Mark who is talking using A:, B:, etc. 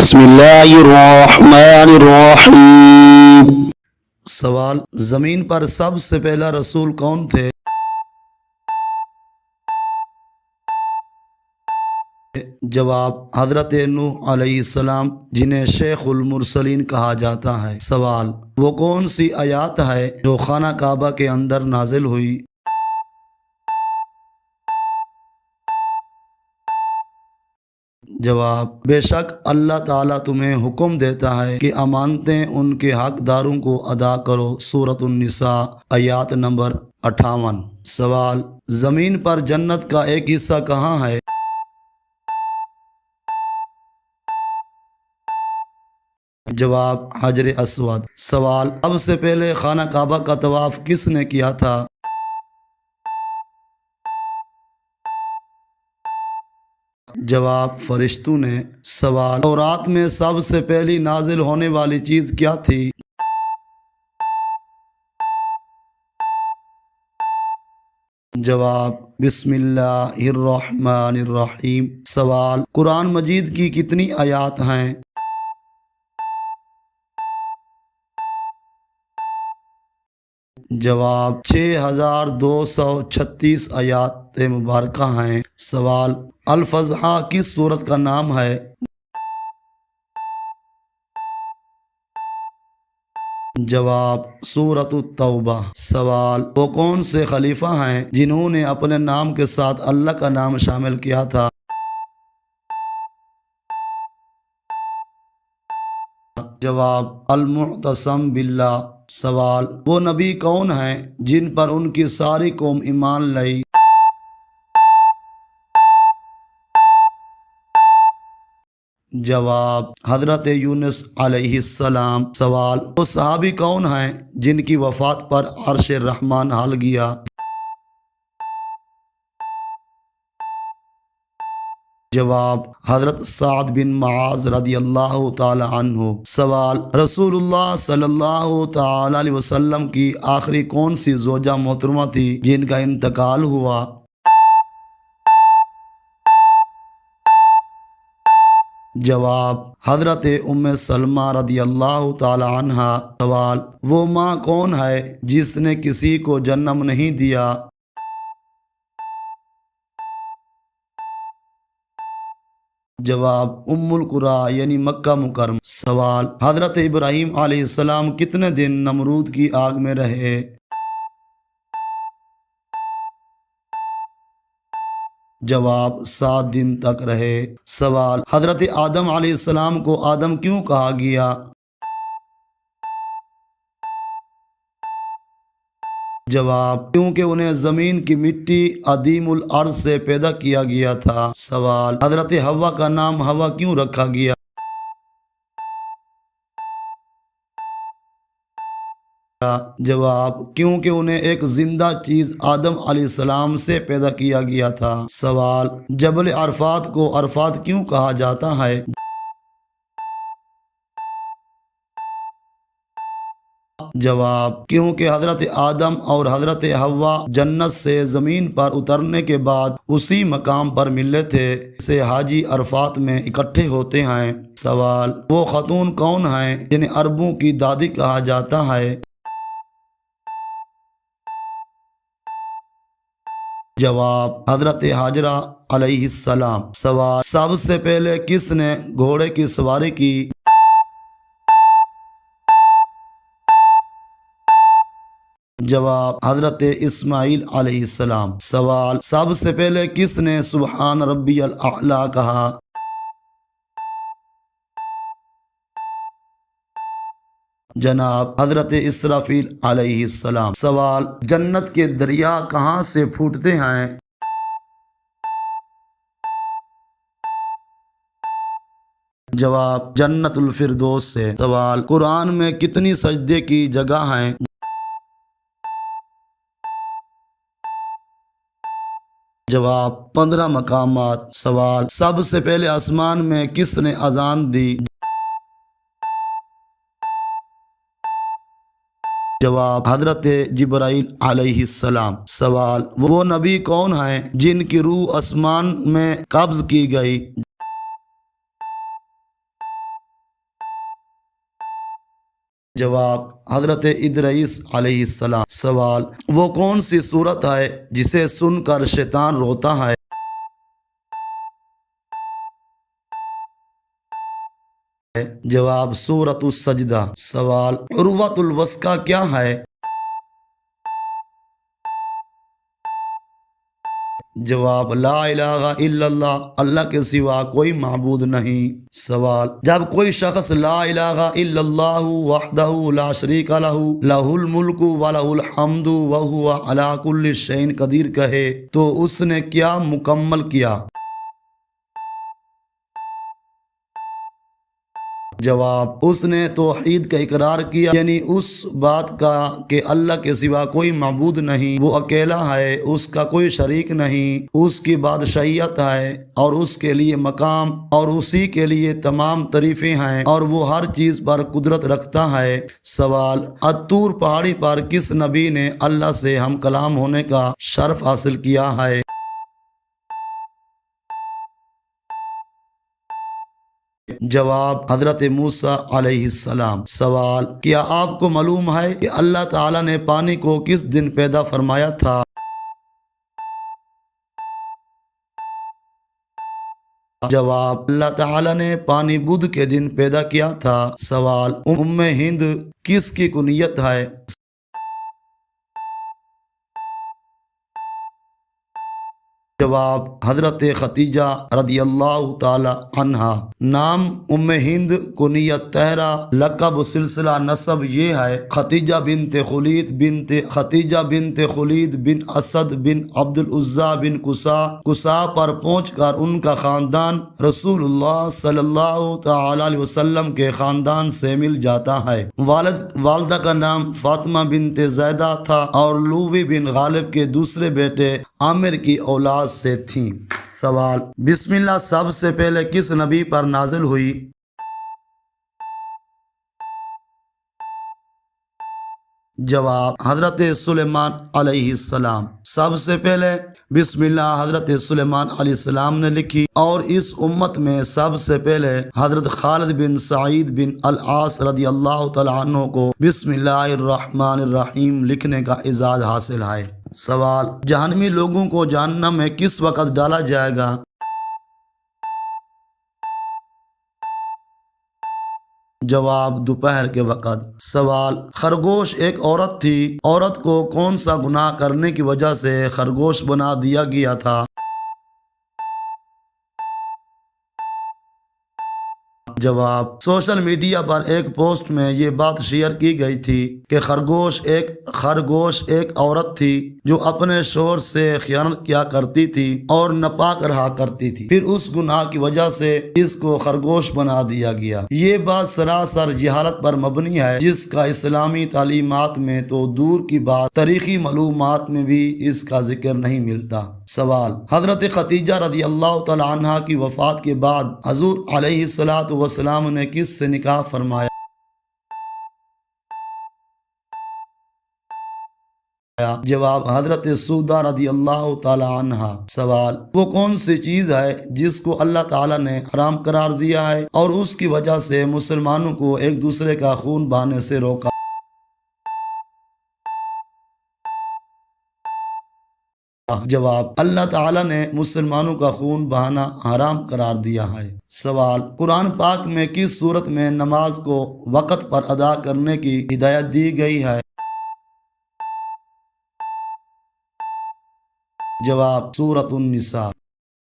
A: بسم اللہ الرحمن الرحیم۔
B: سوال: زمین پر سب سے پہلا رسول کون تھے؟ جواب: حضرت نوح علیہ السلام، جنہیں شیخ المرسلین کہا جاتا ہے۔ سوال: وہ کون سی آیات ہے جو خانہ کعبہ کے اندر نازل ہوئی؟ جواب: بے شک اللہ تعالیٰ تمہیں حکم دیتا ہے کہ امانتیں ان کے حقداروں کو ادا کرو۔ سورۃ النساء آیات نمبر 58۔ سوال: زمین پر جنت کا ایک حصہ کہاں ہے؟ جواب: حجر اسود۔ سوال: سب سے پہلے خانہ کعبہ کا طواف کس نے کیا تھا؟ جواب: فرشتوں نے۔ سوال: تورات میں سب سے پہلی نازل ہونے والی چیز کیا تھی؟ جواب: بسم اللہ الرحمن الرحیم۔ سوال: قرآن مجید کی کتنی آیات ہیں؟ جواب: 6236 آیات مبارکہ ہیں۔ سوال: الفضحہ کس سورت کا نام ہے؟ جواب: سورۃ التوبہ۔ سوال: وہ کون سے خلیفہ ہیں جنہوں نے اپنے نام کے ساتھ اللہ کا نام شامل کیا تھا؟ جواب: المعتصم باللہ۔ سوال: وہ نبی کون ہیں جن پر ان کی ساری قوم ایمان لائی؟ جواب: حضرت یونس علیہ السلام۔ سوال: وہ صحابی کون ہیں جن کی وفات پر عرش رحمان ہل گیا؟ جواب: حضرت سعد بن معاذ رضی اللہ تعالی عنہ۔ سوال: رسول اللہ صلی اللہ تعالی علیہ وسلم کی آخری کون سی زوجہ محترمہ تھی جن کا انتقال ہوا؟ جواب: حضرت ام سلمہ رضی اللہ تعالی عنہ۔ سوال: وہ ماں کون ہے جس نے کسی کو جنم نہیں دیا؟ جواب: ام القری یعنی مکہ مکرمہ۔ سوال: حضرت ابراہیم علیہ السلام کتنے دن نمرود کی آگ میں رہے؟ جواب: 7 دن تک رہے۔ سوال: حضرت آدم علیہ السلام کو آدم کیوں کہا گیا؟ جواب: کیونکہ انہیں زمین کی مٹی عدیم الارض سے پیدا کیا گیا تھا۔ سوال: حضرت حوا کا نام حوا کیوں رکھا گیا؟ جواب: کیونکہ انہیں ایک زندہ چیز آدم علیہ السلام سے پیدا کیا گیا تھا۔ سوال: جبل عرفات کو عرفات کیوں کہا جاتا ہے؟ جواب: کیونکہ حضرت آدم اور حضرت حوا جنت سے زمین پر اترنے کے بعد اسی مقام پر ملے تھے، سے حاجی عرفات میں اکٹھے ہوتے ہیں۔ سوال: وہ خاتون کون ہیں جنہیں عربوں کی دادی کہا جاتا ہے؟ جواب: حضرت ہاجرہ علیہ السلام۔ سوال: سب سے پہلے کس نے گھوڑے کی سواری کی؟ جواب: حضرت اسماعیل علیہ السلام۔ سوال: سب سے پہلے کس نے سبحان ربی الاعلیٰ کہا؟ جناب حضرت اسرافیل علیہ السلام۔ سوال: جنت کے دریا کہاں سے پھوٹتے ہیں؟ جواب: جنت الفردوس سے۔ سوال: قرآن میں کتنی سجدے کی جگہ ہیں؟ جواب: 15 مقامات۔ سوال: سب سے پہلے آسمان میں کس نے اذان دی؟ جواب: حضرت جبرائیل علیہ السلام۔ سوال: وہ نبی کون ہیں جن کی روح آسمان میں قبض کی گئی؟ جواب حضرت ادریس علیہ السلام۔ سوال وہ کون سی صورت ہے جسے سن کر شیطان روتا ہے؟ جواب سورۃ السجدہ۔ سوال عروۃ الوثقی کیا ہے؟ جواب لا الہ الا اللہ، اللہ کے سوا کوئی معبود نہیں۔ سوال جب کوئی شخص لا الہ الا اللہ وحدہ لا شریک لہ لہ الملک ولہ الحمد وہو علی کل شیء قدیر کہے تو اس نے کیا مکمل کیا؟ جواب اس نے توحید کا اقرار کیا، یعنی اس بات کا کہ اللہ کے سوا کوئی معبود نہیں، وہ اکیلا ہے، اس کا کوئی شریک نہیں، اس کی بادشاہیت ہے اور اس کے لیے مقام اور اسی کے لیے تمام تعریفیں ہیں اور وہ ہر چیز پر قدرت رکھتا ہے۔ سوال الطور پہاڑی پر کس نبی نے اللہ سے ہم کلام ہونے کا شرف حاصل کیا ہے؟ جواب حضرت موسیٰ علیہ السلام۔ سوال کیا آپ کو معلوم ہے کہ اللہ تعالیٰ نے پانی کو کس دن پیدا فرمایا تھا؟ جواب اللہ تعالیٰ نے پانی بدھ کے دن پیدا کیا تھا۔ سوال ام ہند کس کی کنیت ہے؟ جواب حضرت خدیجہ رضی اللہ تعالی عنہا۔ نام ام ہند، کنیت طاہرہ، لقب سلسلہ نسب یہ ہے خدیجہ بنت خلید بن اسد بن عبد العزیٰ بن قصا پر پہنچ کر ان کا خاندان رسول اللہ صلی اللہ تعالی علیہ وسلم کے خاندان سے مل جاتا ہے۔ والدہ کا نام فاطمہ بنت زیدہ تھا اور لوبی بن غالب کے دوسرے بیٹے عامر کی اولاد سے تھیں۔ سوال بسم اللہ سب سے پہلے کس نبی پر نازل ہوئی؟ جواب حضرت سلیمان علیہ السلام۔ سب سے پہلے بسم اللہ حضرت سلیمان علیہ السلام نے لکھی اور اس امت میں سب سے پہلے حضرت خالد بن سعید بن العاص رضی اللہ تعالیٰ عنہ کو بسم اللہ الرحمن الرحیم لکھنے کا اعزاز حاصل ہے۔ سوال جہنمی لوگوں کو جہنم میں کس وقت ڈالا جائے گا؟ جواب دوپہر کے وقت۔ سوال خرگوش ایک عورت تھی، عورت کو کون سا گناہ کرنے کی وجہ سے خرگوش بنا دیا گیا تھا؟ جواب سوشل میڈیا پر ایک پوسٹ میں یہ بات شیئر کی گئی تھی کہ خرگوش ایک عورت تھی جو اپنے شوہر سے خیانت کیا کرتی تھی اور ناپاک رہا کرتی تھی، پھر اس گناہ کی وجہ سے اس کو خرگوش بنا دیا گیا۔ یہ بات سراسر جہالت پر مبنی ہے جس کا اسلامی تعلیمات میں تو دور کی بات تاریخی معلومات میں بھی اس کا ذکر نہیں ملتا۔ سوال حضرت خدیجہ رضی اللہ تعالی عنہا کی وفات کے بعد حضور علیہ الصلوۃ والسلام نے کس سے نکاح فرمایا؟ جواب حضرت سودہ رضی اللہ تعالی عنہا۔ سوال وہ کون سی چیز ہے جس کو اللہ تعالی نے حرام قرار دیا ہے اور اس کی وجہ سے مسلمانوں کو ایک دوسرے کا خون بہانے سے روکا؟ جواب اللہ تعالیٰ نے مسلمانوں کا خون بہانا حرام قرار دیا ہے۔ سوال قرآن پاک میں کس صورت میں نماز کو وقت پر ادا کرنے کی ہدایت دی گئی ہے؟ جواب سورۃ النساء۔